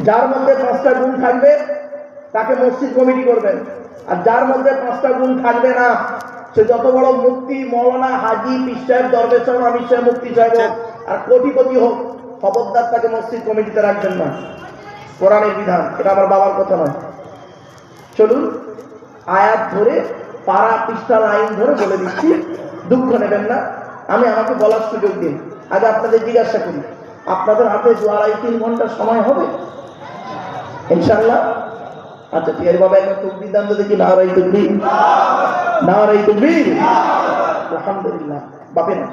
যার মধ্যে 5টা গুণ থাকবে তাকে মসজিদ কমিটি করবেন, আর যার মধ্যে 5টা গুণ থাকবে না, সে যত বড় মুফতি, মৌলানা, হাজি, পীর সাহেব, দরবেশ সাহেব, আমির সাহেব, মুফতি সাহেব আর কোটিপতি হোক, খবরদার তাকে মসজিদ কমিটিতে রাখবেন না। কোরআনের বিধান, এটা আমার বাবার কথা নয়। চলুন আয়াত ধরে, পারা পৃষ্ঠা লাইন ধরে বলে দিচ্ছি, দুঃখ নেবেন না। আমাকে বলার সুযোগ দিন। আগে আপনাদের জিজ্ঞাসা করি, আপনাদের হাতে 2-2.5-3 ঘন্টা সময় হবে ইনশাআল্লাহ? আচ্ছা ঠিক আছে বাবা, একটা তকবীর দান তো দেখি। নারায়ে তাকবীর, নারায়ে তাকবীর, আলহামদুলিল্লাহ। বাপে না,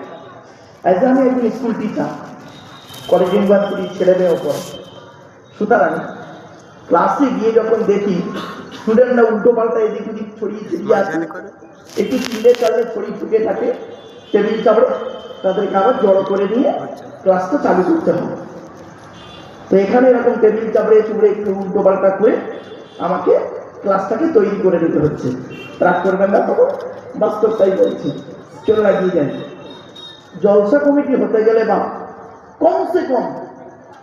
আজ আমি একজন স্কুল টিচার, কলেজ ইউনিভার্সিটির ছেলে মেয়েও পড়ে। সুতরাং ক্লাসে গিয়ে যখন দেখি স্টুডেন্টরা উল্টো পাল্টা এদিক ওদিক ছড়িয়ে ছিটিয়ে আছে, একটু চিলে চালে ছড়িয়ে ছুটে থাকে, টেবিল চাপড়ে তাদেরকে আবার জড়ো করে নিয়ে ক্লাসটা চালু করতে হবে। তো এখানে এরকম টেবিল চাপড়ে চুপড়ে একটু উল্টো পাল্টা করে আমাকে ক্লাসটাকে তৈরি করে নিতে হচ্ছে। রাগ করবেন না, তখন বাস্তবটাই বলছি, চলে লাগিয়ে যান। জলসা কমিটি হতে গেলে বা কমসে কম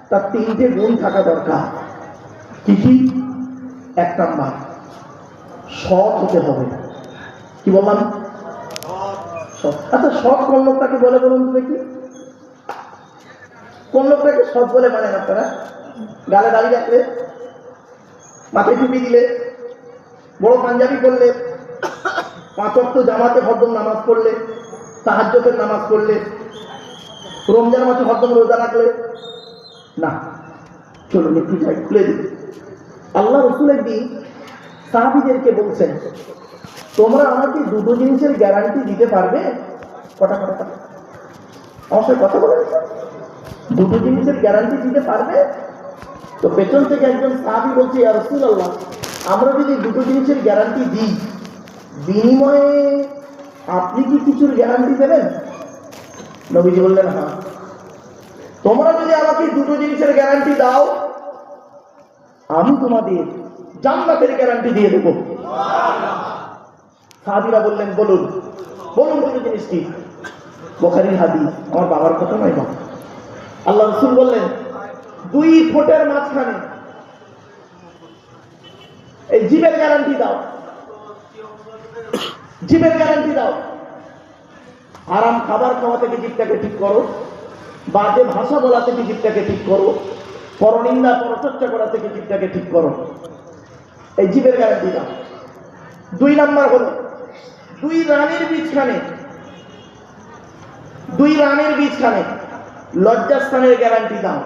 তার 3টে গুণ থাকা দরকার। কি কি? 1 নাম্বার, সৎ হতে হবে। কি বললাম? সৎ। আচ্ছা সৎ কোন লোকটাকে বলে বলুন তো দেখি? কোন লোকটাকে সৎ বলে মানে আপনারা? গালে দাড়ি রাখলে, মাথায় টুপি দিলে, বড় পাঞ্জাবি পরলে, 5 ওয়াক্ত জামাতে হরদম নামাজ পড়লে, তাহাজ্জুদের নামাজ পড়লে, রমজান মাসে হরদম রোজা রাখলে না। চলুন একটু যাই, খুলে দিই। আল্লাহ রাসূল একদিন সাহাবীদেরকে বলছেন, তোমরা আমাকে 2টো জিনিসের গ্যারান্টি দিতে পারবে? কটা কথা আমার সাথে কথা বলে, 2টো জিনিসের গ্যারান্টি দিতে পারবে? তো পেছন থেকে একজন সাহাবী বলছে, ইয়া রাসূলুল্লাহ, আমরা যদি 2টো জিনিসের গ্যারান্টি দিই, বিনিময়ে আপনি কি কিছুর গ্যারান্টি দেবেন? নবীজি বললেন, হ্যাঁ। তোমরা যদি আমাকে 2টো জিনিসের গ্যারান্টি দাও, আমি তোমাদের জান্নাতের গ্যারান্টি দিয়ে দেবো। সাহাবীরা বললেন, বলুন বলুন 2টো জিনিস কি? বুখারীর হাদিস, আমার বাবার কথা নয় বাবা। আল্লাহ রাসূল বললেন, 2 ফুটের মাঝখানে এই জীবের গ্যারান্টি দাও, জীবের গ্যারান্টি দাও। আরাম খাবার খাওয়া থেকে জীবটাকে ঠিক করো, বাজে ভাষা বলা থেকে জীবটাকে ঠিক করো, পরনিন্দা পরচর্চা করা থেকে জীবটাকে ঠিক করো। এই জীবের গ্যারান্টি দাও। 2 নাম্বার হলো 2 রানের বীজখানে লজ্জাস্থানের গ্যারান্টি দাও।